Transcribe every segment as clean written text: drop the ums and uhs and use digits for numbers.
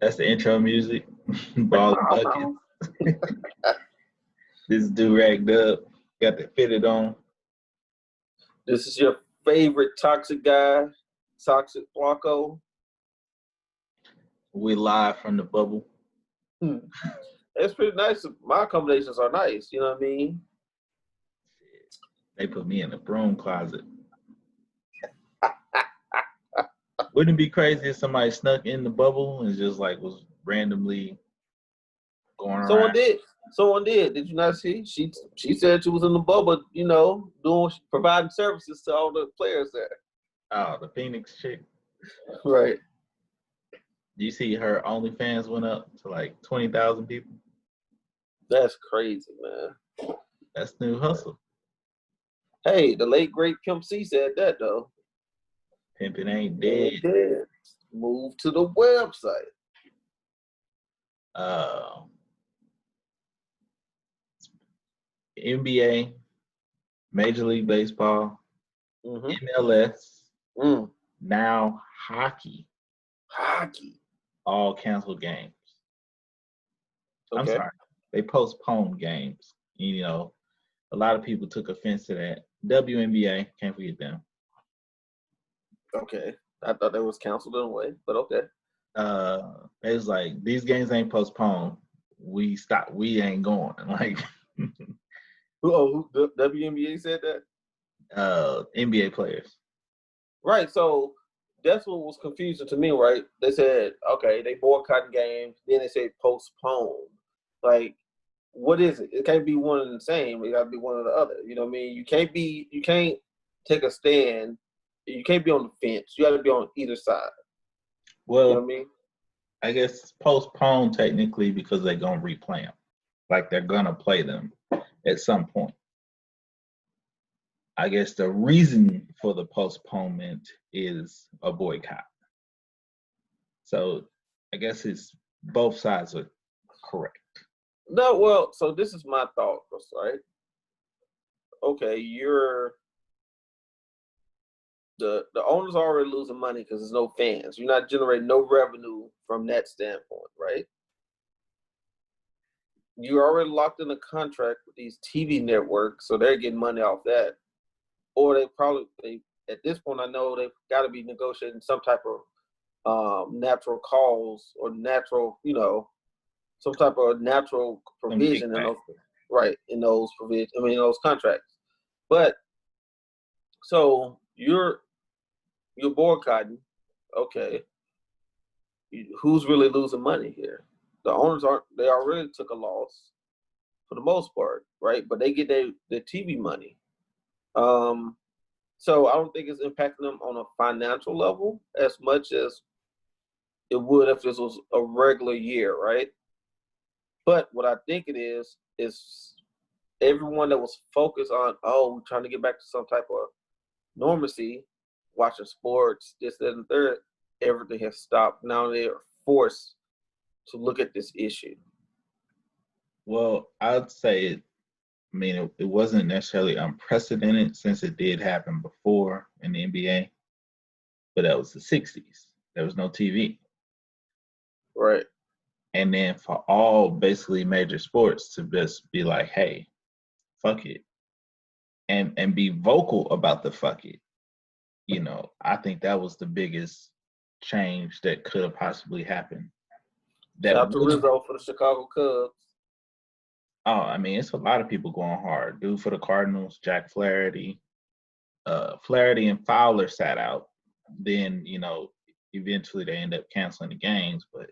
That's the intro music. BallnBuckets. This do-rag dub. Got the fitted on. This is your favorite toxic guy, Toxic Flacco. We live from the bubble. It's pretty nice. My accommodations are nice. You know what I mean? They put me in the broom closet. Wouldn't it be crazy if somebody snuck in the bubble and just like was randomly going around? Someone did. Did you not see? She said she was in the bubble, providing services to all the players there. Oh, the Phoenix chick. Right. Do you see her OnlyFans went up to like 20,000 people? That's crazy, man. That's new hustle. Hey, the late great Pimp C said that though. Pimpin' ain't dead. Move to the website. NBA, Major League Baseball, MLS, now hockey. All canceled games. Okay. I'm sorry. They postponed games. You know, a lot of people took offense to that. WNBA, can't forget them. Okay. I thought that was canceled in a way, but okay. It was like, these games ain't postponed. We stopped. We ain't going. Like, who the WNBA said that? NBA players. Right. So that's what was confusing to me, right? They said, okay, they boycotting games. Then they say postponed. Like, what is it? It can't be one and the same. It got to be one or the other. You know what I mean? You can't take a stand. You can't be on the fence. You got to be on either side. Well, you know what I mean? I guess postponed technically because they're going to replay them. Like they're going to play them at some point. I guess the reason for the postponement is a boycott. So I guess it's both sides are correct. No, well, so this is my thought, right? Okay, the owners are already losing money because there's no fans. You're not generating no revenue from that standpoint, right? You're already locked in a contract with these TV networks, so they're getting money off that. Or they at this point, I know they've got to be negotiating some type of natural cause or natural, some type of natural provision in those contracts. But so you're boycotting, okay. Who's really losing money here? The owners they already took a loss for the most part, right? But they get their TV money. So I don't think it's impacting them on a financial level as much as it would if this was a regular year, right? But what I think it is everyone that was focused on, we're trying to get back to some type of normalcy, watching sports, this, that, and the third, everything has stopped. Now they are forced to look at this issue. Well, I'd say it wasn't necessarily unprecedented since it did happen before in the NBA, but that was the 60s. There was no TV. Right. And then for all basically major sports to just be like, hey, fuck it. And be vocal about the fuck it. I think that was the biggest change that could have possibly happened. Shout out to Rizzo for the Chicago Cubs. Oh, it's a lot of people going hard. Dude for the Cardinals, Jack Flaherty. Flaherty and Fowler sat out. Then, eventually they end up canceling the games. But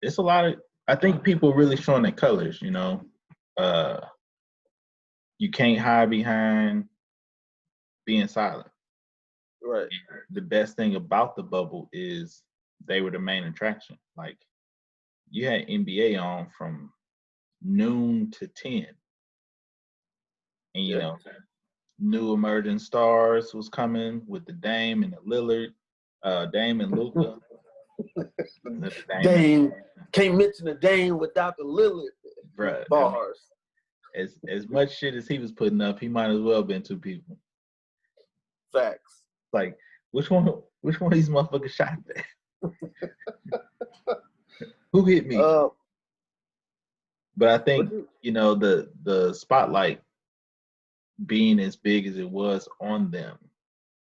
it's a lot of, I think people really showing their colors, you can't hide behind being silent. Right. And the best thing about the bubble is they were the main attraction. Like, you had NBA on from noon to 10. And, new emerging stars was coming with the Dame and the Lillard, Dame and Luka. Dame, can't mention the Dame without the Lillard. Bruh, bars. As much shit as he was putting up, he might as well have been two people. Facts. Like, Which one of these motherfuckers shot that? Who hit me? But I think, the spotlight being as big as it was on them,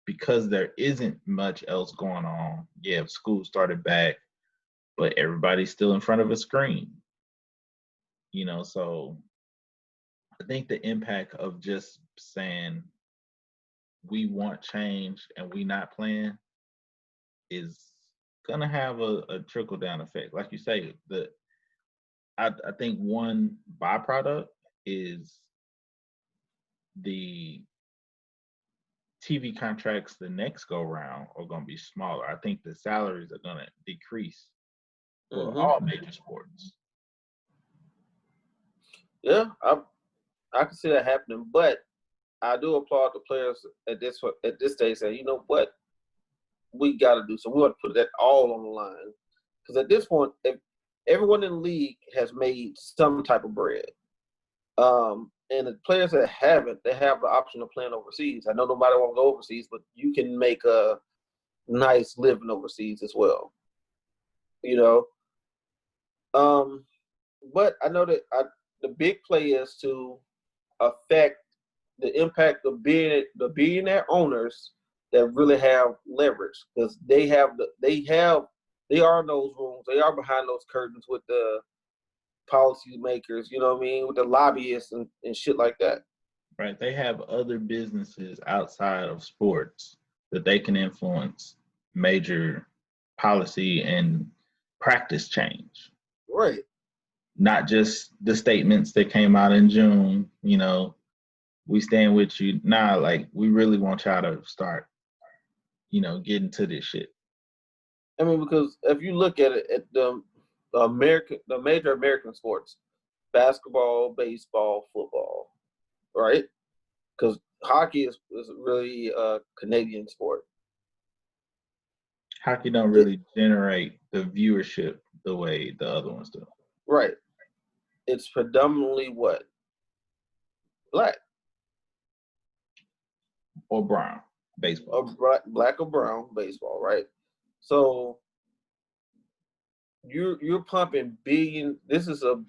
because there isn't much else going on. Yeah, school started back, but everybody's still in front of a screen. So I think the impact of just saying we want change and we not playing is gonna have a trickle down effect. Like you say, I think one byproduct is the TV contracts the next go round are gonna be smaller. I think the salaries are gonna decrease for all major sports. Yeah, I can see that happening, but I do applaud the players at this stage saying, you know what, we got to do so. We want to put that all on the line, because at this point, if everyone in the league has made some type of bread, and the players that haven't, they have the option of playing overseas. I know nobody wants to go overseas, but you can make a nice living overseas as well. But I know that the big play is to affect the impact of being the billionaire owners that really have leverage, because they are in those rooms, they are behind those curtains with the policy makers, with the lobbyists and shit like that. Right. They have other businesses outside of sports that they can influence major policy and practice change. Right. Not just the statements that came out in June, we stand with you. Nah, like, we really want y'all to start, getting to this shit. I mean, because if you look at it, at the major American sports, basketball, baseball, football, right? Because hockey is really a Canadian sport. Hockey don't really generate the viewership the way the other ones do. Right. It's predominantly what? Black. Or brown, baseball. Or black or brown, baseball, right? So you're pumping billion. This is a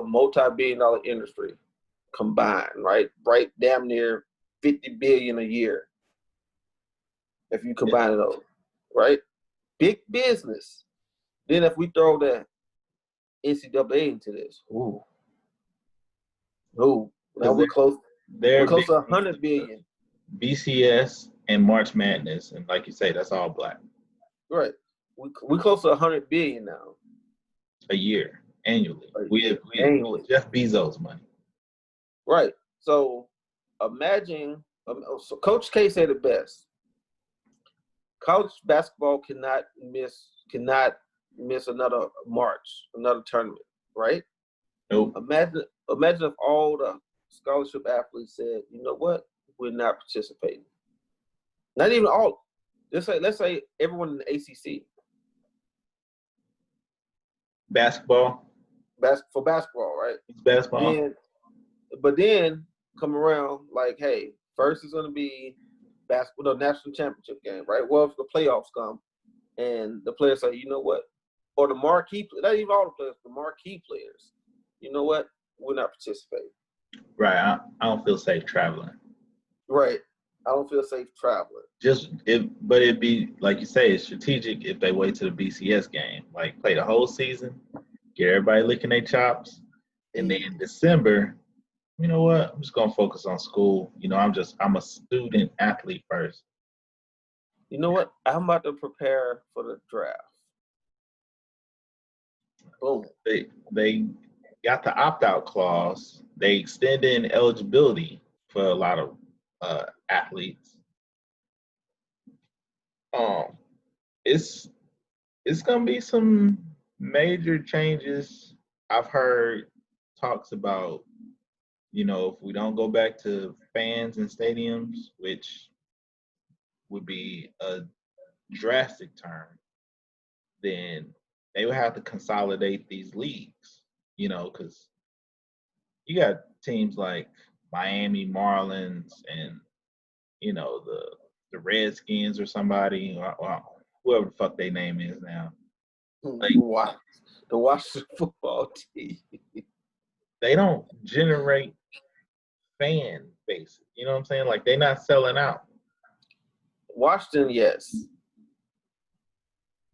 multi-billion-dollar industry combined, right? Right, damn near $50 billion a year. If you combine those, right? Big business. Then if we throw the NCAA into this, now we're close. We're close to $100 billion. BCS and March Madness, and like you say, that's all black. Right. We're close to $100 billion now. A year, annually. We annually. Jeff Bezos money. Right. So imagine. So Coach K said it best. College basketball cannot miss another March, another tournament. Right. Nope. Imagine if all the scholarship athletes said, you know what, we're not participating. Not even all. Let's say everyone in the ACC. Basketball. For basketball, right? It's basketball. But then come around like, hey, first is going to be basketball, the national championship game, right? Well, if the playoffs come and the players say, you know what, or the marquee, not even all the players, the marquee players, you know what, we're not participating. Right. I don't feel safe traveling. Right. I don't feel safe traveling. But it'd be, like you say, it's strategic if they wait to the BCS game, like play the whole season, get everybody licking their chops, and then in December, you know what, I'm just gonna focus on school. I'm a student athlete first. You know what? I'm about to prepare for the draft. Boom. They got the opt-out clause. They extended eligibility for a lot of athletes. It's gonna be some major changes. I've heard talks about, if we don't go back to fans and stadiums, which would be a drastic turn, then they would have to consolidate these leagues, because you got teams like Miami Marlins and, the the Redskins or somebody, or whoever the fuck their name is now. Like, the Washington football team. They don't generate fan base. You know what I'm saying? Like, they're not selling out. Washington, yes.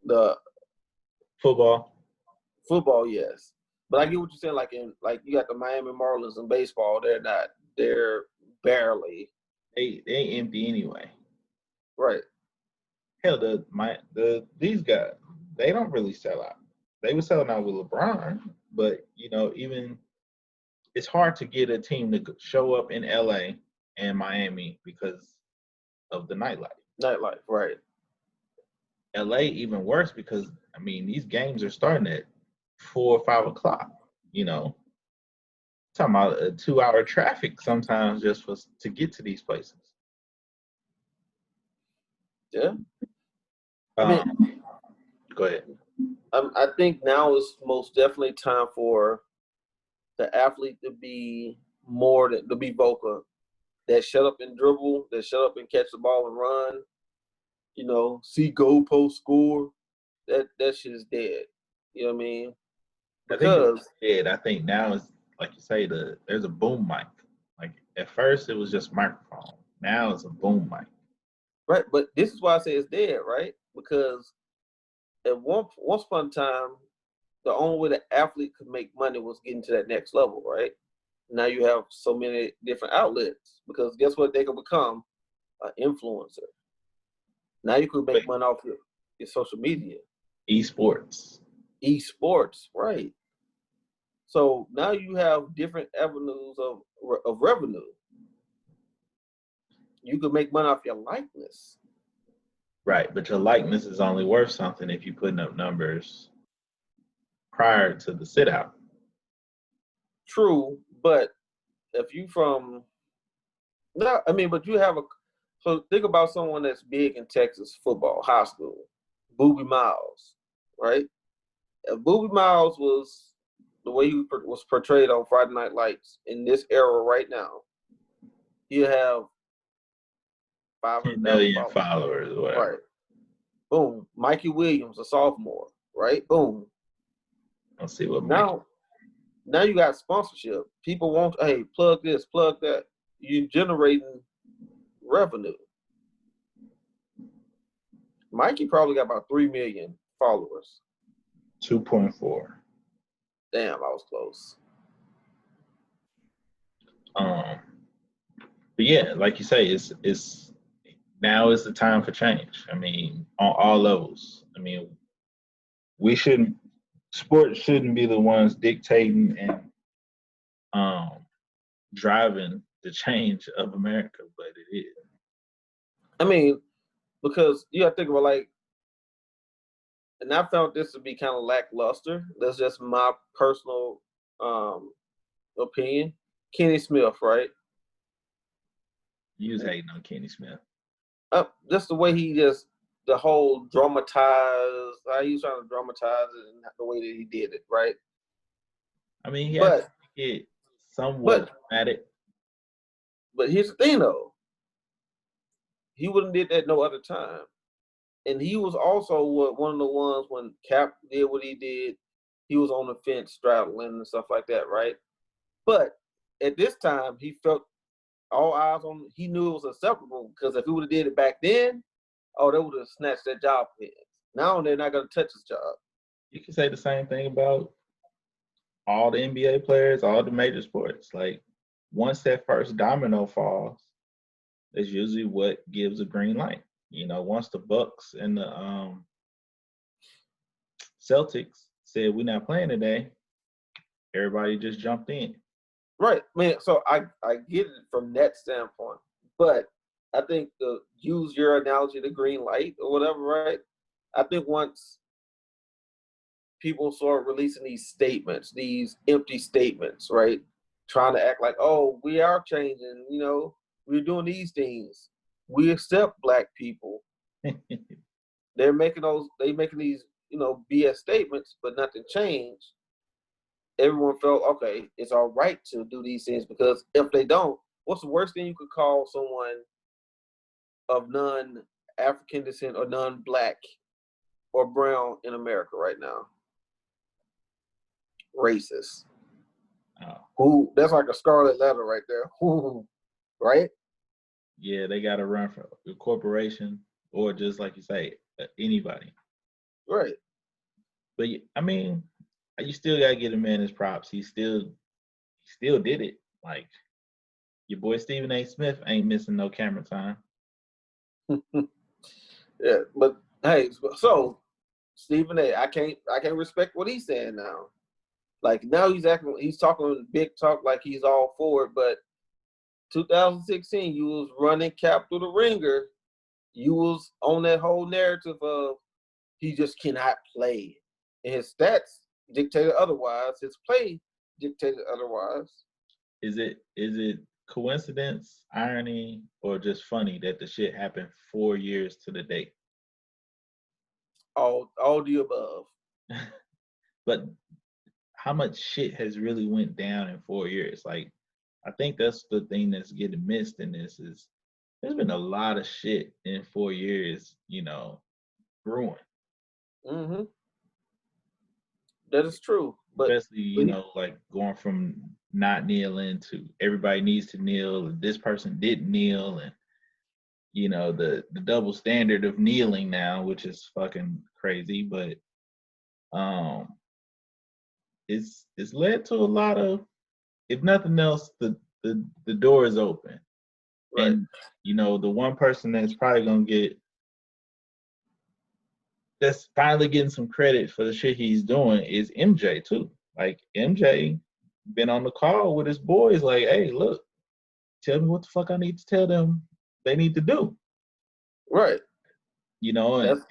The football, yes. But I get what you're saying. Like you got the Miami Marlins in baseball. They're barely. They empty anyway. Right. Hell, these guys, they don't really sell out. They were selling out with LeBron, but even it's hard to get a team to show up in LA and Miami because of the nightlife. Nightlife, right. LA even worse because these games are starting at 4 or 5 o'clock. Talking about a 2-hour traffic sometimes just to get to these places. Yeah. Go ahead. I think now is most definitely time for the athlete to be to be vocal. That shut up and dribble, that shut up and catch the ball and run. See goalpost score. That shit is dead. You know what I mean? Because I think now is, like you say, there's a boom mic. Like at first it was just microphone. Now it's a boom mic. Right, but this is why I say it's dead, right? Because at once upon a time, the only way the athlete could make money was getting to that next level, right? Now you have so many different outlets because guess what? They can become an influencer. Now you could make money off your social media. Esports, right. So now you have different avenues of revenue. You could make money off your likeness. Right, but your likeness is only worth something if you're putting up numbers prior to the sit out. True, but if you but you have so think about someone that's big in Texas football, high school, Boobie Miles, right? If Boobie Miles was the way he was portrayed on Friday Night Lights in this era right now, you have 500 million followers or whatever. Right. Boom. Mikey Williams, a sophomore, right? Boom. Let's see what now you got sponsorship. People want, hey, plug this, plug that. You're generating revenue. Mikey probably got about 3 million followers. 2.4. Damn, I was close. But yeah, like you say, it's now is the time for change. On all levels. Sports shouldn't be the ones dictating and driving the change of America, but it is. Because you gotta think about and I found this to be kind of lackluster. That's just my personal opinion. Kenny Smith, right? You was hating on Kenny Smith. Just the way the whole dramatized, how he was trying to dramatize it and the way that he did it, right? He had to get somewhat dramatic. But here's the thing, though. He wouldn't did that no other time. And he was also one of the ones when Cap did what he did, he was on the fence straddling and stuff like that, right? But at this time, he felt all eyes on him. He knew it was acceptable because if he would have did it back then, they would have snatched that job from him. Now they're not going to touch his job. You can say the same thing about all the NBA players, all the major sports. Like, once that first domino falls, that's usually what gives a green light. Once the Bucks and the Celtics said we're not playing today, everybody just jumped in. Right, man. So I get it from that standpoint, but I think to use your analogy, the green light or whatever, right? I think once people start releasing these statements, these empty statements, right? Trying to act like, oh, we are changing, we're doing these things. We accept Black people. They're making these, BS statements, but nothing changed. Everyone felt, okay, it's all right to do these things because if they don't, what's the worst thing you could call someone of non-African descent or non-black or brown in America right now? Racist. Oh. Who? That's like a scarlet letter right there. Who? Right? Yeah, they got to run for a corporation or just like you say, anybody. Right. But I mean, you still gotta give a man his props. He still did it. Like your boy Stephen A. Smith ain't missing no camera time. Yeah, but hey, so Stephen A. I can't respect what he's saying now. Like now he's talking big talk like he's all for it, but 2016 you was running Cap through the ringer. You was on that whole narrative of he just cannot play. And his stats dictated otherwise. His play dictated otherwise. Is it coincidence, irony, or just funny that the shit happened 4 years to the date? All the above. But how much shit has really went down in 4 years? Like, I think that's the thing that's getting missed in this is there's been a lot of shit in 4 years, brewing. Mm-hmm. That is true. But especially, like going from not kneeling to everybody needs to kneel, and this person didn't kneel, and the double standard of kneeling now, which is fucking crazy, but it's led to a lot of, if nothing else, the door is open. Right. And the one person that's probably gonna that's finally getting some credit for the shit he's doing is MJ too. Like MJ been on the call with his boys, like, hey, look, tell me what the fuck I need to tell them they need to do. Right. And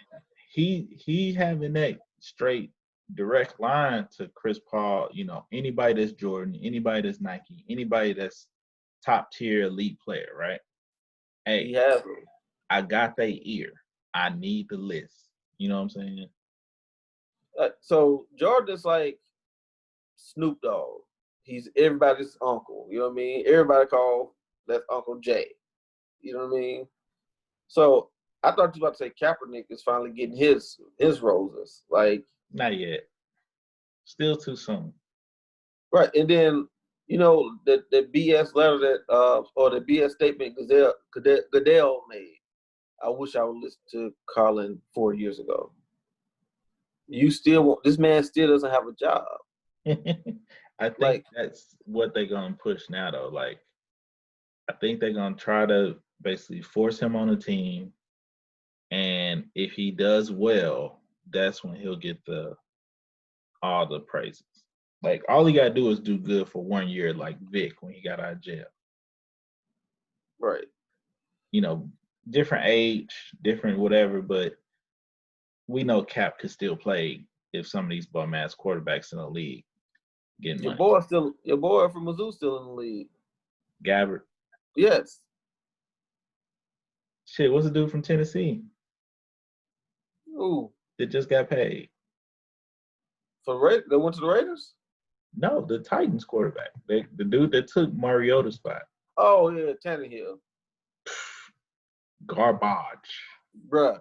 he having that straight direct line to Chris Paul, anybody that's Jordan, anybody that's Nike, anybody that's top tier elite player, right? Hey, I got their ear. I need the list. You know what I'm saying? So Jordan is like Snoop Dogg. He's everybody's uncle. You know what I mean? Everybody call that's Uncle Jay. You know what I mean? So I thought you were about to say Kaepernick is finally getting his roses. Like not yet. Still too soon. Right. And then, the BS letter that or the BS statement Goodell made. I wish I would listen to Colin 4 years ago. This man still doesn't have a job. I think that's what they're gonna push now though. Like I think they're gonna try to basically force him on a team, and if he does well, that's when he'll get all the praises. Like all he gotta do is do good for 1 year, like Vic when he got out of jail. Right. Different age, different whatever, but we know Cap could still play if some of these bum ass quarterbacks in the league getting money. Your boy from Mizzou still in the league. Gabbert. Yes. Shit, what's the dude from Tennessee? Who? That just got paid. They went to the Raiders? No, the Titans quarterback. The dude that took Mariota's spot. Oh yeah, Tannehill. Garbage. Bruh,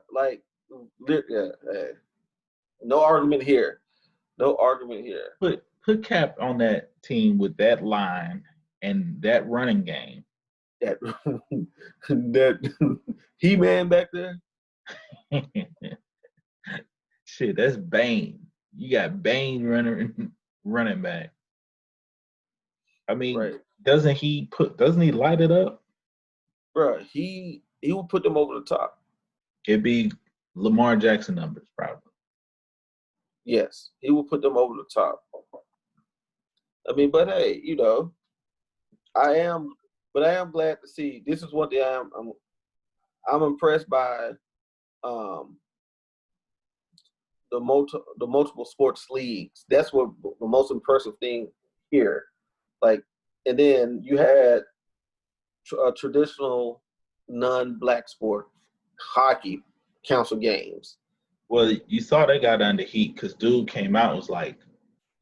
no argument here. No argument here. Put Cap on that team with that line and that running game. That He-Man back there. Shit, that's Bane. You got Bane running back. I mean, right. Doesn't he light it up? Bro, he will put them over the top. It'd be Lamar Jackson numbers, probably. Yes, he will put them over the top. I mean, but hey, I am glad to see. This is one thing I'm impressed by. The multiple sports leagues. That's what the most impressive thing here. Like, and then you had a traditional non-black sport, hockey, council games. Well, you saw they got under heat because dude came out and was like,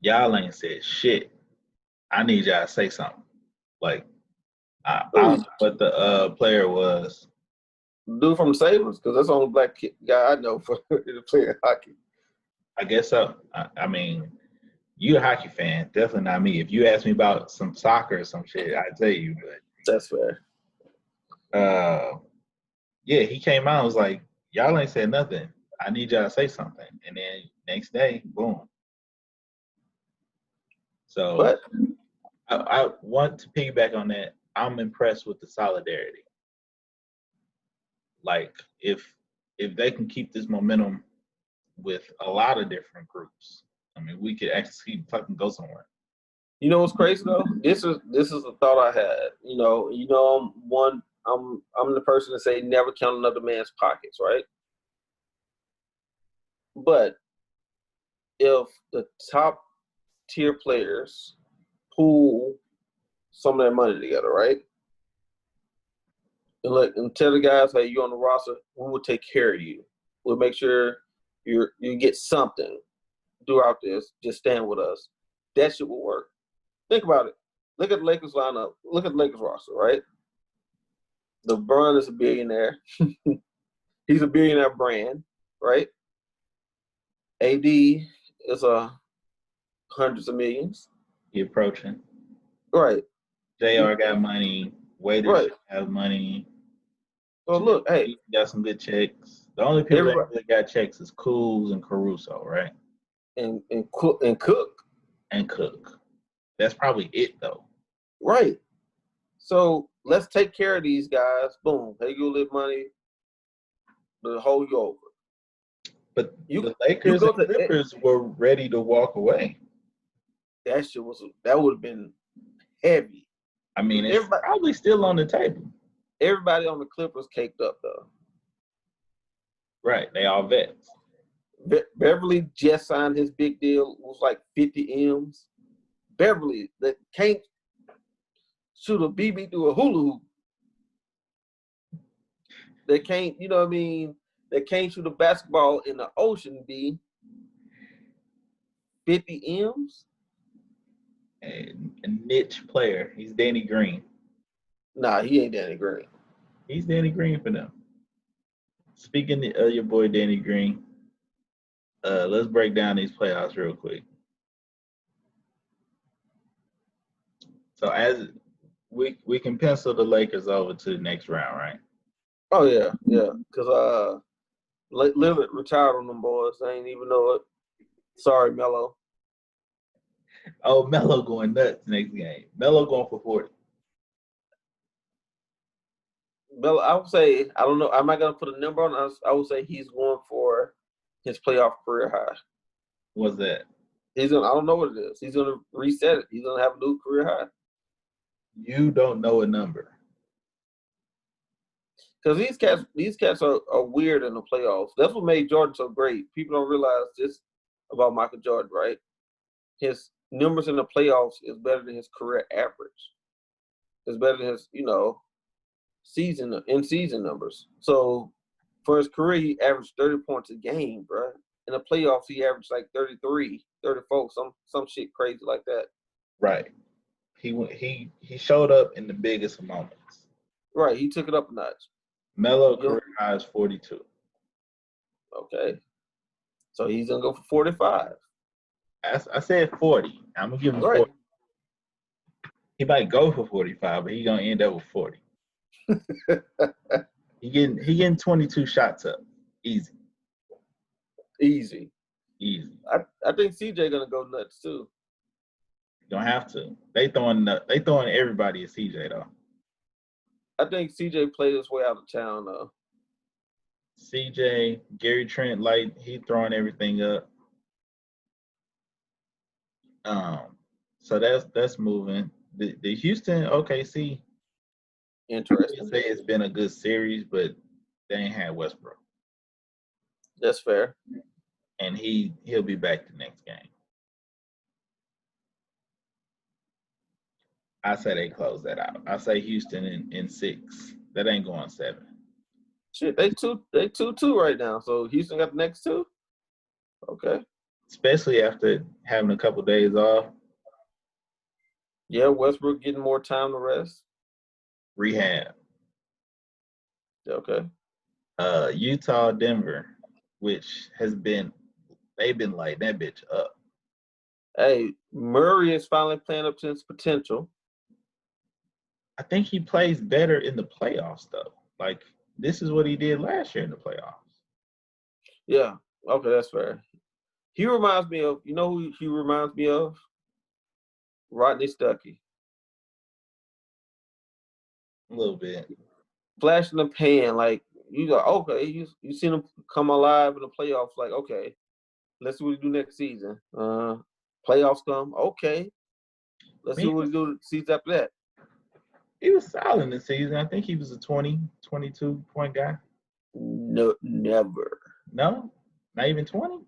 y'all ain't said shit. I need y'all to say something. Like, I don't know what the player was. Dude from the Sabres? Because that's the only black guy I know for playing hockey. I guess so. I mean, you a hockey fan, definitely not me. If you ask me about some soccer or some shit, I'd tell you. But that's fair. Yeah, he came out and was like, "Y'all ain't said nothing. I need y'all to say something." And then next day, boom. So, but I want to piggyback on that. I'm impressed with the solidarity. Like, if they can keep this momentum with a lot of different groups, I mean, we could actually fucking go somewhere. You know what's crazy though? This is a thought I had. I'm the person to say never count another man's pockets, right? But if the top tier players pool some of their money together, right? And tell the guys, hey, you're on the roster, we will take care of you. We'll make sure you get something throughout this. Just stand with us. That shit will work. Think about it. Look at the Lakers lineup. Look at the Lakers roster, right? LeBron is a billionaire. He's a billionaire brand, right? AD is hundreds of millions. He approaching. Right. JR got money. Waiters have money. So look, hey, got some good checks. The only people that really got checks is Cools and Caruso, right? And Cook. And Cook. That's probably it though. Right. So let's take care of these guys. Boom. Hey, you live money. To hold you over. But the Lakers and Clippers were ready to walk away. That would have been heavy. I mean, it's probably still on the table. Everybody on the Clippers caked up though. Right. They all vets. Beverly just signed his big deal. It was like 50 M's. Beverly that can't shoot a BB through a hula hoop. They can't, you know what I mean? They can't shoot a basketball in the ocean, B. 50 M's? A niche player. He's Danny Green. Nah, he ain't Danny Green. He's Danny Green for them. Speaking of your boy Danny Green, let's break down these playoffs real quick. So as we can pencil the Lakers over to the next round, right? Oh yeah, yeah. Because Lillard retired on them boys. I ain't even know it. Sorry, Melo. Oh, Melo going nuts next game. Melo going for 40. Melo, I would say, I don't know. I'm not gonna put a number on us. I would say he's going for his playoff career high. What's that? I don't know what it is. He's gonna reset it. He's gonna have a new career high. You don't know a number. Because these cats are weird in the playoffs. That's what made Jordan so great. People don't realize this about Michael Jordan, right? His numbers in the playoffs is better than his career average. It's better than his, season numbers. So for his career, he averaged 30 points a game, bro. In the playoffs, he averaged like 33, 34, some shit crazy like that. Right. He showed up in the biggest moments. Right. He took it up a notch. Melo career high is 42. Okay. So he's going to go for 45. I said 40. I'm going to give him 40. He might go for 45, but he's going to end up with 40. He getting 22 shots up. Easy. I think CJ going to go nuts too. You don't have to. They throwing everybody at CJ though. I think CJ played his way out of town though. CJ, Gary Trent, he throwing everything up. So that's moving. The Houston OKC. Interesting. I say it's been a good series, but they ain't had Westbrook. That's fair. And he'll be back the next game. I say they close that out. I say Houston in 6. That ain't going 7. Shit, they 2-2 right now. So Houston got the next 2? Okay. Especially after having a couple days off. Yeah, Westbrook getting more time to rest. Rehab. Okay. Utah, Denver, which they've been lighting that bitch up. Hey, Murray is finally playing up to his potential. I think he plays better in the playoffs, though. Like, this is what he did last year in the playoffs. Yeah. Okay, that's fair. He reminds me of, you know who he reminds me of? Rodney Stuckey. A little bit. Flash in the pan, like, you go, okay, you seen him come alive in the playoffs, like, okay, let's see what he do next season. Playoffs come, okay. Let's see what he do the season after that. He was solid in the season. I think he was a 20, 22 point guy. No, never. No? Not even 20?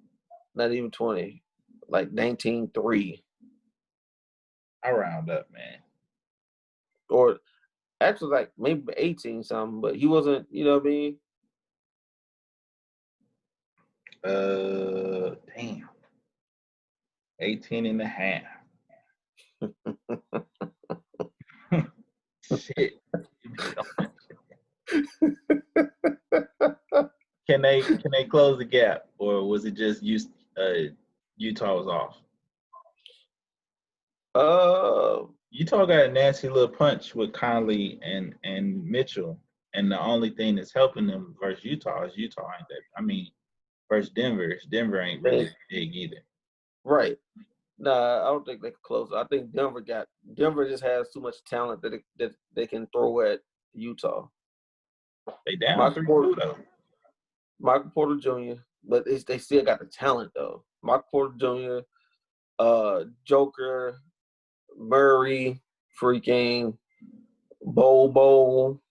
Not even 20. Like 19-3. I round up, man. Or actually like maybe 18 something, but he wasn't, you know what I mean? Damn. 18 and a half. Shit. Can they close the gap, or was it just Utah was off? Utah got a nasty little punch with Conley and Mitchell, and the only thing that's helping them versus Utah is Utah ain't that. I mean, versus Denver ain't really big either. Right. Nah, I don't think they can close. I think Denver just has too much talent that they can throw at Utah. They down 3-2 though. Michael Porter Jr., but they still got the talent though. Michael Porter Jr., Joker, Murray, freaking Bowl.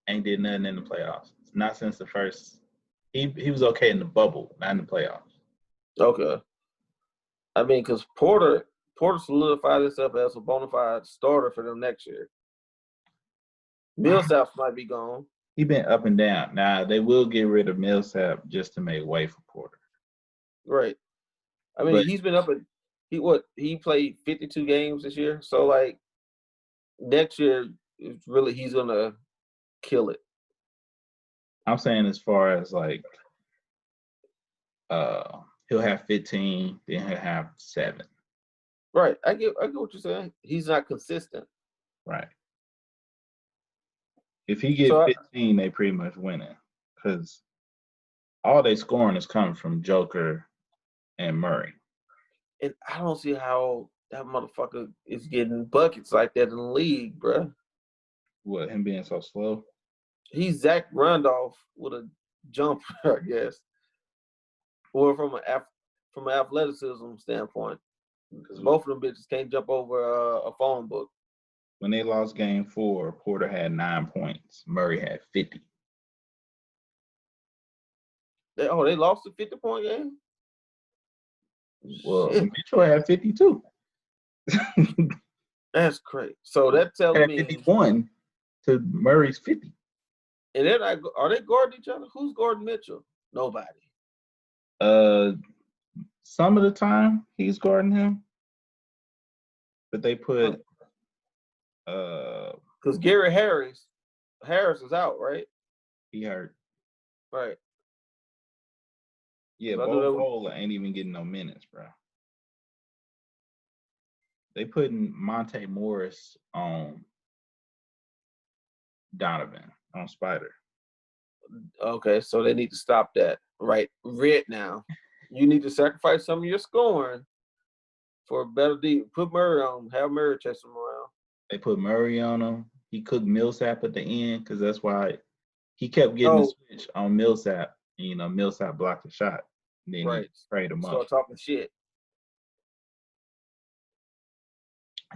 Ain't did nothing in the playoffs. Not since the first. He was okay in the bubble, not in the playoffs. Okay. I mean, because Porter solidified himself as a bona fide starter for them next year. Millsap might be gone. He been up and down. Now they will get rid of Millsap just to make way for Porter. Right. I mean, he's been up and he played 52 games this year. So like next year, he's gonna kill it. I'm saying as far as like he'll have 15, then he'll have 7. Right. I get what you're saying. He's not consistent. Right. If he get 15, they pretty much winning. Because all they scoring is coming from Joker and Murray. And I don't see how that motherfucker is getting buckets like that in the league, bro. What, him being so slow? He's Zach Randolph with a jumper, I guess. Or from an athleticism standpoint. Because both of them bitches can't jump over a phone book. When they lost game 4, Porter had 9 points. Murray had 50. They lost a 50-point game? Well, shit. Mitchell had 52. That's crazy. So that tells me 51 to Murray's 50. And they're not, are they guarding each other? Who's guarding Mitchell? Nobody. Some of the time he's guarding him, but they put because Gary Harris is out, right? He hurt. Right. Yeah, Bowl ain't even getting no minutes, bro. They putting Monte Morris on Donovan, on Spider. Okay, so they need to stop that right now. You need to sacrifice some of your scoring for a better deal. Put Murray on, have Murray chase him around. They put Murray on him. He cooked Millsap at the end because that's why he kept getting the switch on Millsap. You know, Millsap blocked the shot. And then he sprayed him up. Start talking shit.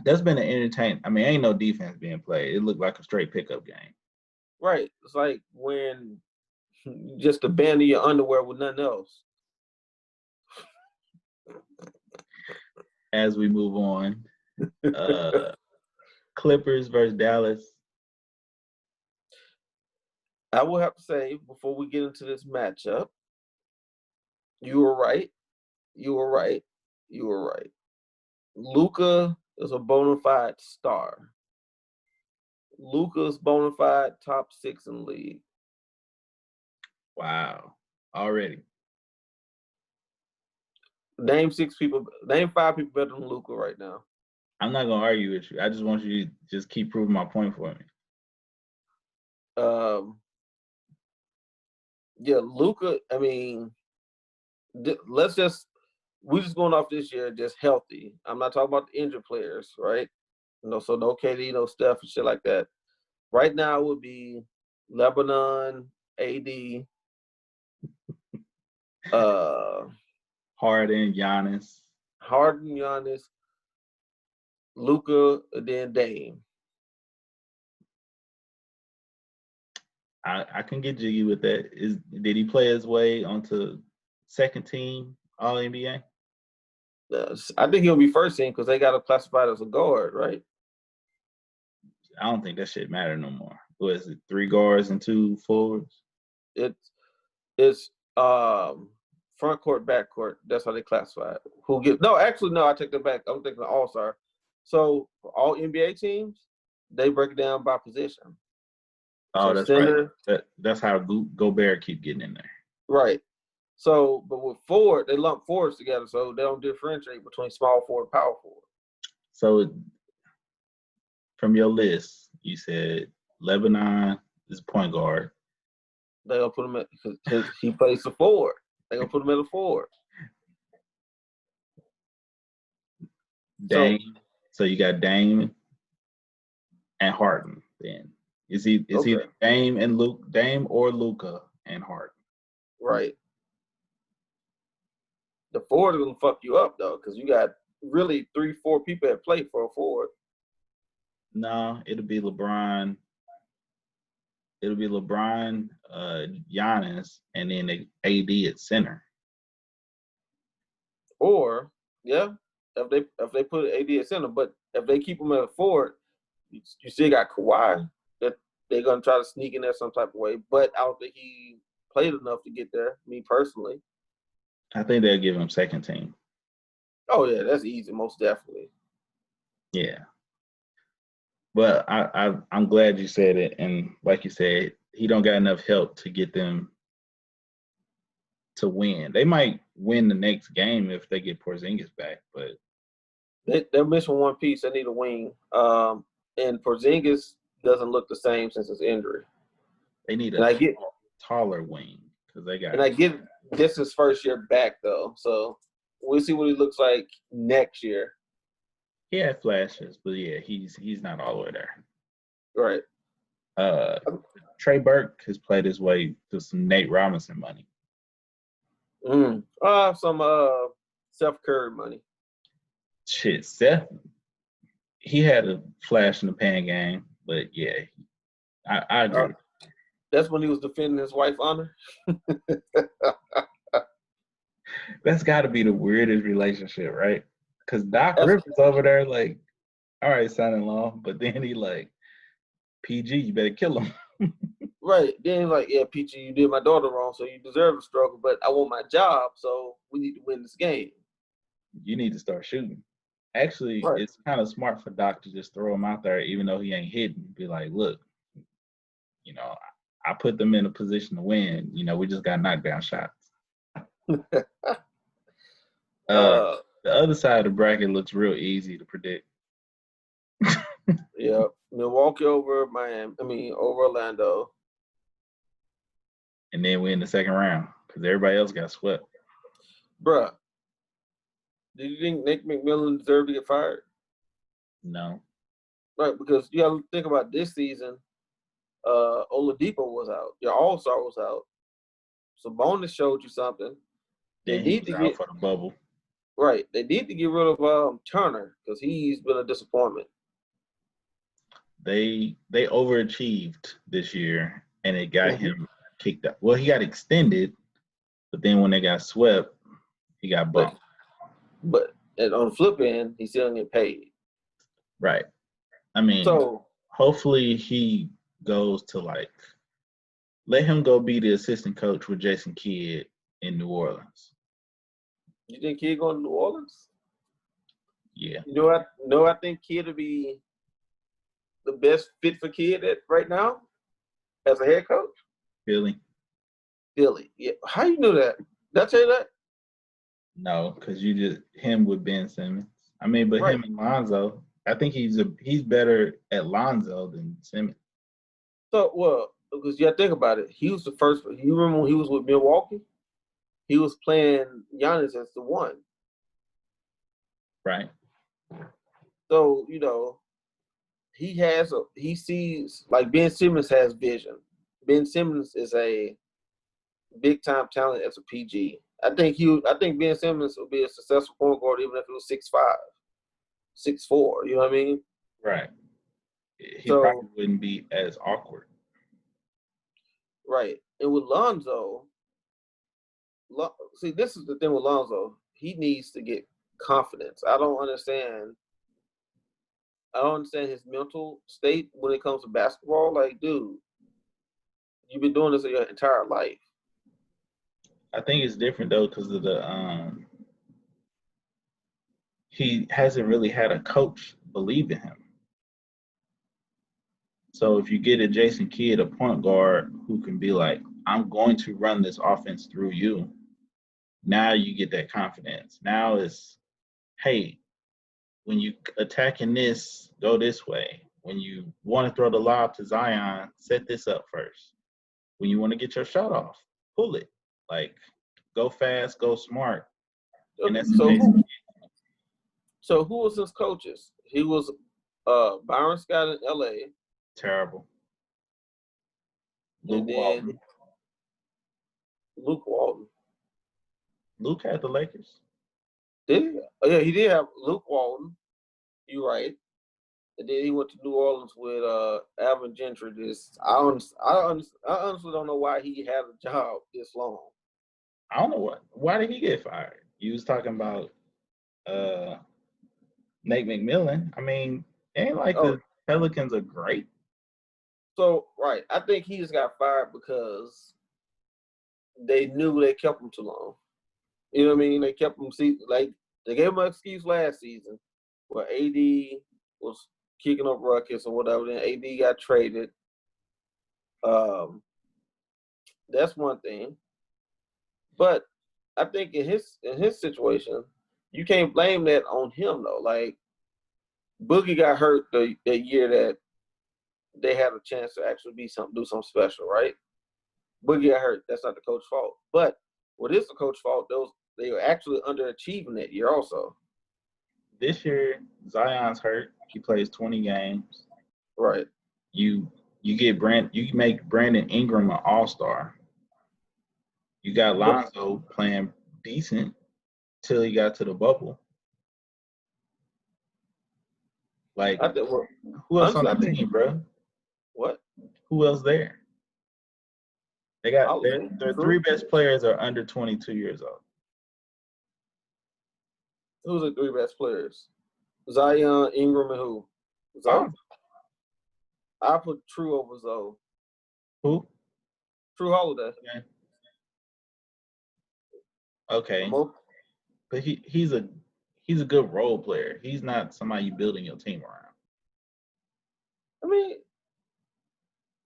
That's been an entertaining. I mean, ain't no defense being played. It looked like a straight pickup game. Right. It's like when just abandon your underwear with nothing else. As we move on, Clippers versus Dallas. I will have to say, before we get into this matchup, you were right. Luka is a bona fide star. Luka's bona fide top 6 in the league. Wow. Already. Name 5 people better than Luka right now. I'm not gonna argue with you. I just want you to just keep proving my point for me. Yeah, Luka. I mean, we're just going off this year, just healthy. I'm not talking about the injured players, right? So no KD, no Steph, and shit like that. Right now, it would be Lebanon, AD, Harden, Giannis, Luka, and then Dame. I can get jiggy with that. Did he play his way onto second team All NBA? I think he'll be first team because they got him classified as a guard, right? I don't think that shit matter no more. What is it? 3 guards and 2 forwards? It's front court, back court. That's how they classify it. I take that back. I'm thinking all-star. So for all NBA teams, they break it down by position. Oh, so that's center, right. That's how Gobert keep getting in there. Right. So, but with forward, they lump forwards together, so they don't differentiate between small forward and power forward. So, from your list, you said Lebanon is point guard. They're gonna put him at because he plays the forward. They're gonna put him at the forward. Dame. So you got Dame and Harden. Then is he Dame or Luka and Harden? Right. The forward is gonna fuck you up though, because you got really 3-4 people that play for a forward. No, it'll be LeBron. It'll be LeBron, Giannis, and then AD at center. Or if they put AD at center, but if they keep him at a forward, you still got Kawhi that they're gonna try to sneak in there some type of way. But I don't think he played enough to get there. Me personally, I think they'll give him second team. Oh yeah, that's easy, most definitely. Yeah. But I'm glad you said it, and like you said, he don't got enough help to get them to win. They might win the next game if they get Porzingis back, but they're missing one piece. They need a wing, and Porzingis doesn't look the same since his injury. They need a taller wing because they got. And I get this his first year back though, so we'll see what he looks like next year. He had flashes, but yeah, he's not all the way there. Right. Trey Burke has played his way to some Nate Robinson money. Some Steph Curry money. Shit, Steph, he had a flash in the pan game, but yeah, I agree. That's when he was defending his wife's honor. That's got to be the weirdest relationship, right? Because Doc Rivers over there, like, all right, son-in-law, but then he like, PG, you better kill him. Right. Then he's like, yeah, PG, you did my daughter wrong, so you deserve a struggle, but I want my job, so we need to win this game. You need to start shooting. Actually, It's kind of smart for Doc to just throw him out there, even though he ain't hitting. Be like, look, I put them in a position to win. We just got knockdown shots. The other side of the bracket looks real easy to predict. Yeah, Milwaukee over Orlando. And then we're in the second round because everybody else got swept. Bruh, did you think Nick McMillan deserved to get fired? No. Right, because you got to think about this season. Oladipo was out. Your All-Star was out. Sabonis showed you something. They need to get for the bubble. Right. They need to get rid of Turner because he's been a disappointment. They overachieved this year, and it got him kicked out. Well, he got extended, but then when they got swept, he got bumped. But on the flip end, he still didn't get paid. Right. I mean, hopefully he goes to let him go be the assistant coach with Jason Kidd in New Orleans. You think Kidd going to New Orleans? Yeah. I think Kidd would be the best fit for Kidd right now as a head coach. Really? Philly. Yeah. How you know that? Did I tell you that? No, because you just him with Ben Simmons. I mean, but him and Lonzo, I think he's better at Lonzo than Simmons. So, well, because you got to think about it. He was the first. You remember when he was with Milwaukee? He was playing Giannis as the one. Right. So, he sees, like Ben Simmons has vision. Ben Simmons is a big time talent as a PG. I think Ben Simmons would be a successful point guard even if it was 6'5", 6'4". You know what I mean? Right. He probably wouldn't be as awkward. Right. And with Lonzo, see, this is the thing with Lonzo. He needs to get confidence. I don't understand his mental state when it comes to basketball. Like, dude, you've been doing this your entire life. I think it's different though because of he hasn't really had a coach believe in him. So if you get a Jason Kidd, a point guard who can be like, I'm going to run this offense through you, now you get that confidence. Now it's, hey, when you attacking this, go this way. When you want to throw the lob to Zion, set this up first. When you want to get your shot off, pull it. Like, go fast, go smart. And that's amazing. So who was his coaches? He was Byron Scott in LA. Terrible. Luke Walton. Luke had the Lakers. Did he? Oh, yeah, he did have Luke Walton. You're right. And then he went to New Orleans with Alvin Gentry. I honestly don't know why he had a job this long. I don't know why did he get fired? You was talking about Nate McMillan. I mean, it ain't like the Pelicans are great. So, right. I think he just got fired because they knew they kept him too long. You know what I mean? They kept him, they gave him an excuse last season where AD was kicking up ruckus or whatever. Then AD got traded. That's one thing. But I think in his situation, you can't blame that on him though. Like Boogie got hurt the year that they had a chance to actually do something special, right? Boogie got hurt. That's not the coach's fault. But what is the coach's fault? They were actually underachieving that year also. This year, Zion's hurt. He plays 20 games. Right. You make Brandon Ingram an all-star. You got Lonzo playing decent till he got to the bubble. Like, who else on that team, bro? What? Who else there? They got their three best players are under 22 years old. Who's the three best players? Zion, Ingram, and who? Zoe. I put True over Zoe. Who? True Holiday. Okay. But he's a good role player. He's not somebody you building your team around. I mean,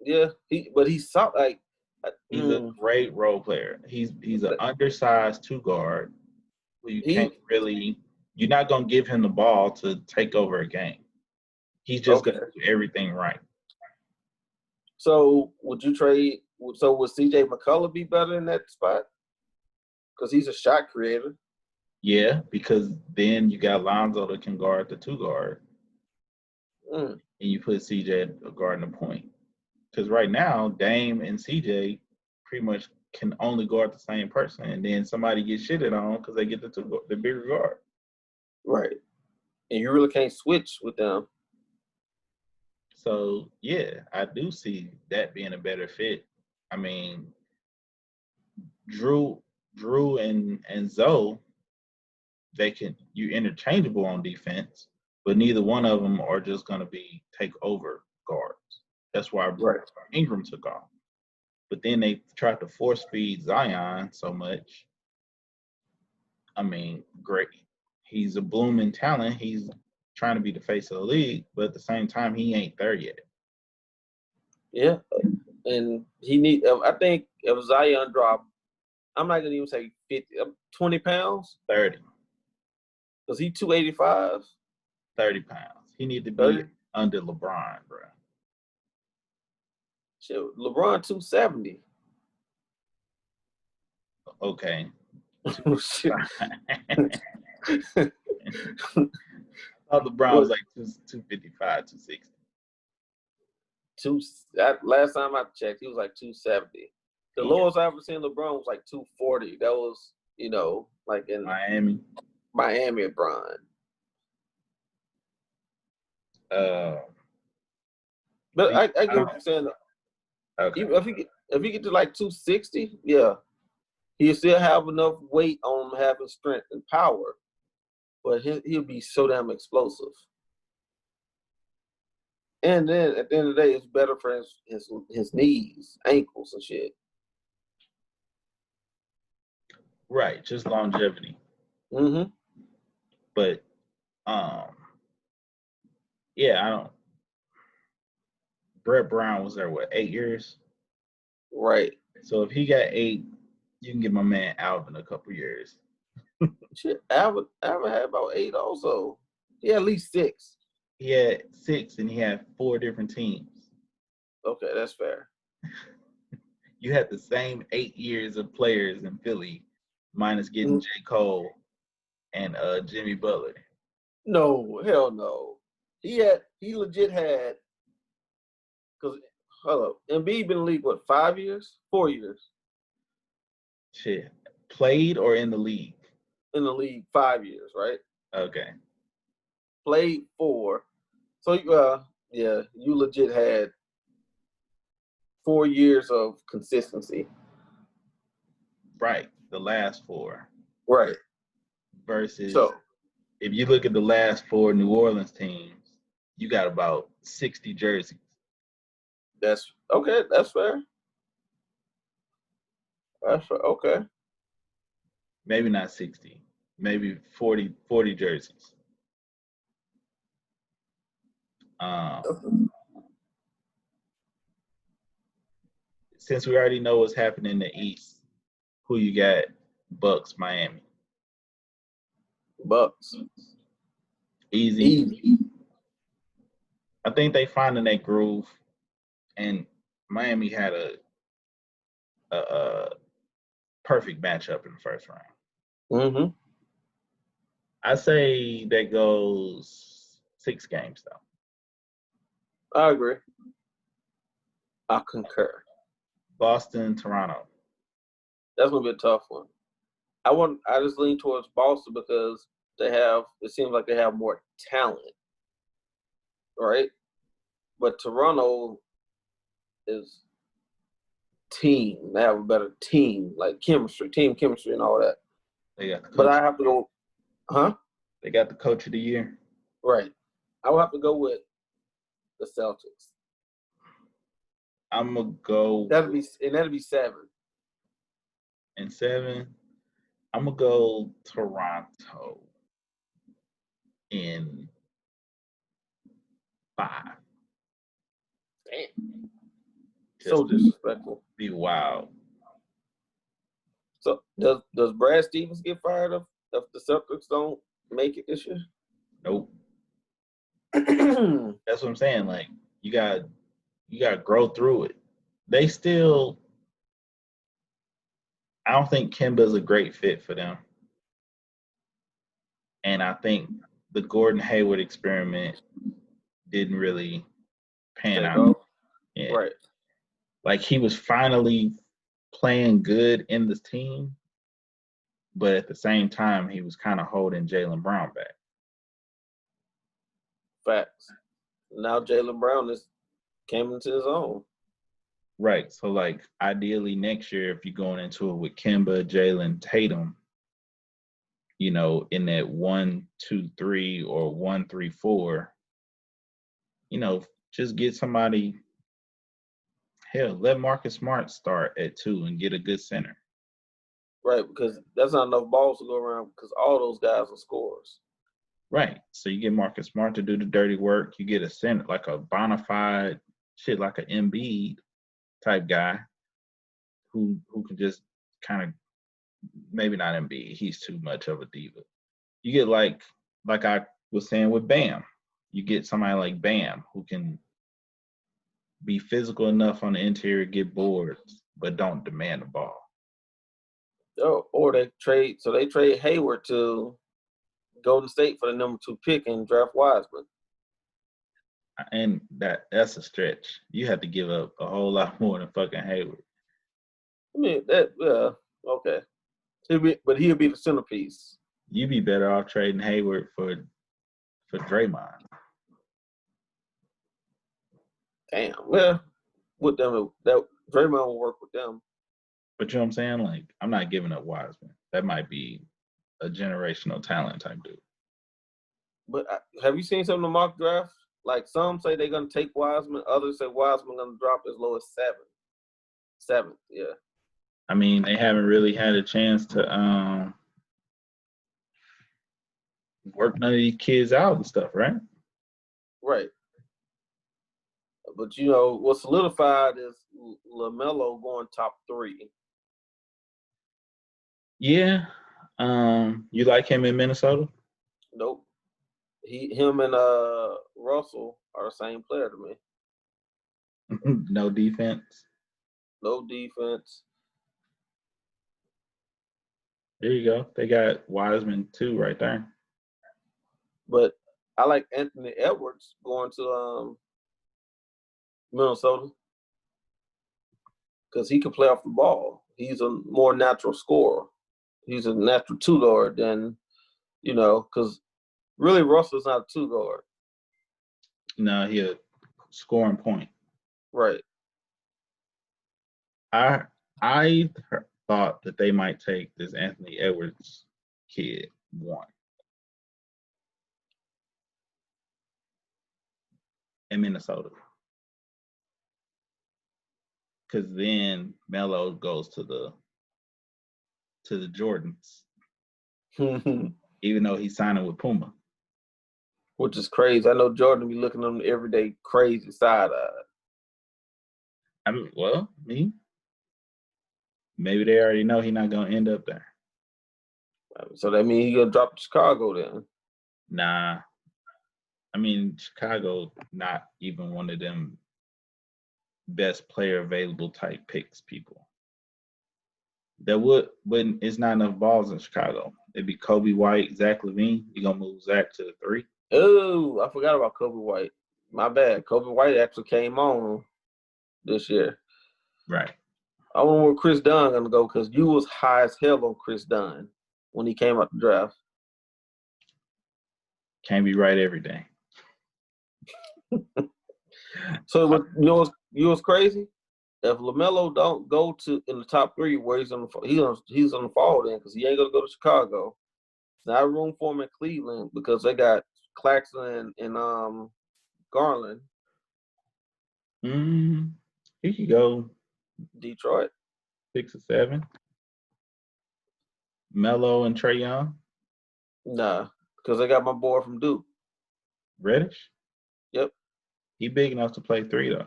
yeah, he's like he's a great role player. He's an undersized two guard who you're not gonna give him the ball to take over a game. He's just gonna do everything right. So would you trade? So would CJ McCullough be better in that spot? Because he's a shot creator. Yeah, because then you got Lonzo that can guard the two guard, and you put CJ guarding the point. Because right now, Dame and CJ pretty much can only guard the same person, and then somebody gets shitted on because they get the bigger guard. Right, and you really can't switch with them. So yeah, I do see that being a better fit. I mean, Drew and Zoe, you're interchangeable on defense, but neither one of them are just going to be take over guards. That's why Ingram took off. But then they tried to force feed Zion so much. I mean, great. He's a blooming talent. He's trying to be the face of the league, but at the same time, he ain't there yet. Yeah. And he need. I think if Zion dropped, I'm not gonna even say 50, 20 pounds. 30. Cause he 285. 30 pounds. He need to be 30? under LeBron, bro. Shit, LeBron 270. Okay. Shit. I thought LeBron was like 255, 260. Last time I checked, he was like 270. The lowest I ever seen LeBron was like 240. That was, like in Miami LeBron. But I get what you're saying. Okay. If he get to like 260, yeah, he'll still have enough weight on him having strength and power, but he'll be so damn explosive. And then at the end of the day, it's better for his knees, ankles, and shit. Right, just longevity. Mm-hmm. But yeah, I don't. Brett Brown was there, 8 years? Right. So if he got 8, you can get my man Alvin a couple years. Shit, Alvin had about 8 also. He had at least 6. He had 6 and he had 4 different teams. Okay, that's fair. You had the same 8 years of players in Philly, minus getting J. Cole and Jimmy Butler. No, hell no. He legit had, because, hold up, Embiid been in the league, 5 years? 4 years? Shit. Played or in the league? In the league, 5 years, right? Okay. Played 4. So, yeah, you legit had 4 years of consistency. Right. The last 4. Right. Versus, if you look at the last 4 New Orleans teams, you got about 60 jerseys. That's okay. That's fair. That's fair. Okay. Maybe not 60. Maybe 40 jerseys. Since we already know what's happening in the East, who you got? Bucks, Miami. Bucks. Easy. I think they finding that groove, and Miami had a perfect matchup in the first round. Mm-hmm. I say that goes 6 games, though. I agree. I concur. Boston, Toronto. That's gonna be a tough one. I just lean towards Boston because it seems like they have more talent, right? But Toronto is team. They have a better team, like team chemistry and all that. They got the coach. But I have to go, huh? They got the coach of the year. Right. I will have to go with the Celtics. I'm gonna go. That'll be 7. And 7, I'm gonna go Toronto in 5. Damn. So disrespectful. Be wild. So does Brad Stevens get fired if the Celtics don't make it this year? Nope. That's what I'm saying. Like, you got to grow through it. They still, I don't think Kemba's a great fit for them. And I think the Gordon Hayward experiment didn't really pan out. Yeah. Right. Like, he was finally playing good in this team, but at the same time, he was kind of holding Jaylen Brown back. Facts. Now Jaylen Brown came into his own. Right. So, like, ideally next year, if you're going into it with Kemba, Jaylen, Tatum, in that 1, 2, 3 or 1, 3, 4, just get somebody. Hell, let Marcus Smart start at 2 and get a good center. Right, because that's not enough balls to go around because all those guys are scorers. Right. So you get Marcus Smart to do the dirty work. You get a center, like a bona fide shit, like an Embiid. type guy who can just kind of, maybe not Embiid. He's too much of a diva. You get like I was saying with Bam. You get somebody like Bam who can be physical enough on the interior, get boards, but don't demand the ball. Oh, or they trade Hayward to Golden State for the number 2 pick and draft Wiseman. And that's a stretch. You have to give up a whole lot more than fucking Hayward. I mean okay. He'll be the centerpiece. You'd be better off trading Hayward for Draymond. Damn. Well, with them, that Draymond will work with them. But you know what I'm saying? Like, I'm not giving up Wiseman. That might be a generational talent type dude. But have you seen some of the mock drafts? Like, some say they're going to take Wiseman. Others say Wiseman going to drop as low as 7th, yeah. I mean, they haven't really had a chance to work none of these kids out and stuff, right? Right. But, you know, what's solidified is LaMelo going top 3. Yeah. You like him in Minnesota? Nope. Him and Russell are the same player to me. No defense. No defense. There you go. They got Wiseman too right there. But I like Anthony Edwards going to Minnesota because he can play off the ball. He's a more natural scorer. He's a natural 2 guard than, you know, because really Russell's not a 2 guard. No, he a scoring point. Right. I thought that they might take this Anthony Edwards kid 1 in Minnesota, because then Melo goes to the Jordans, even though he's signing with Puma, which is crazy. I know Jordan be looking at him every day, crazy side-eyed. I mean, maybe they already know he's not gonna end up there. So that means he's gonna drop to Chicago then? Nah. I mean, Chicago not even one of them best player available type picks people. When it's not enough balls in Chicago. It'd be Kobe White, Zach LaVine. You gonna move Zach to the 3? Oh, I forgot about Kobe White. My bad. Kobe White actually came on this year. Right. I wonder where Chris Dunn gonna go because you was high as hell on Chris Dunn when he came out the draft. Can't be right every day. So you know what's crazy? If LaMelo don't go to in the top 3, where he's on the fall then because he ain't gonna go to Chicago. There's not room for him in Cleveland because they got Claxton and Garland. He could go Detroit 6 or 7. Melo and Trae Young. Nah, because they got my boy from Duke. Reddish. Yep. He big enough to play 3 though.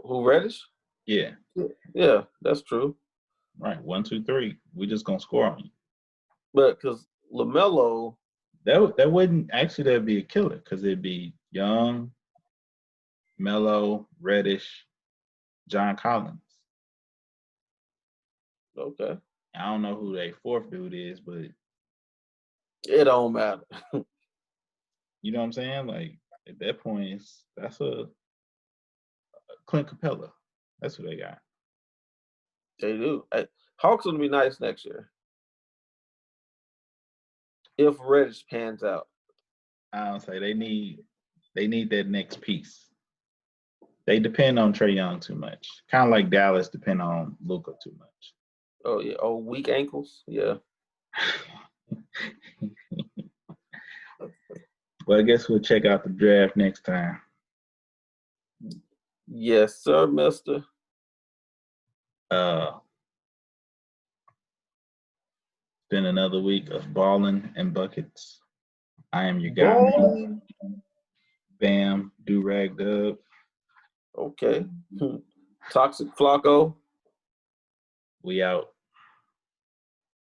Who, Reddish? Yeah. Yeah, that's true. Right. 1, 2, 3. We just gonna score on you. But because LaMelo, that wouldn't actually, that'd be a killer because it'd be Young, Melo, Reddish, John Collins. Okay. I don't know who their 4th dude is, but it don't matter. You know what I'm saying? Like at that point, that's a Clint Capella. That's who they got. They do. Hawks gonna be nice next year if Reddish pans out. I don't say they need that next piece. They depend on Trae Young too much. Kind of like Dallas depend on Luka too much. Oh yeah. Oh, weak ankles. Yeah. Well, I guess we'll check out the draft next time. Yes, sir, mister. Been another week of balling and buckets. I am your guy, Bam, Do Rag Dub. Okay. Toxic Flacco. We out.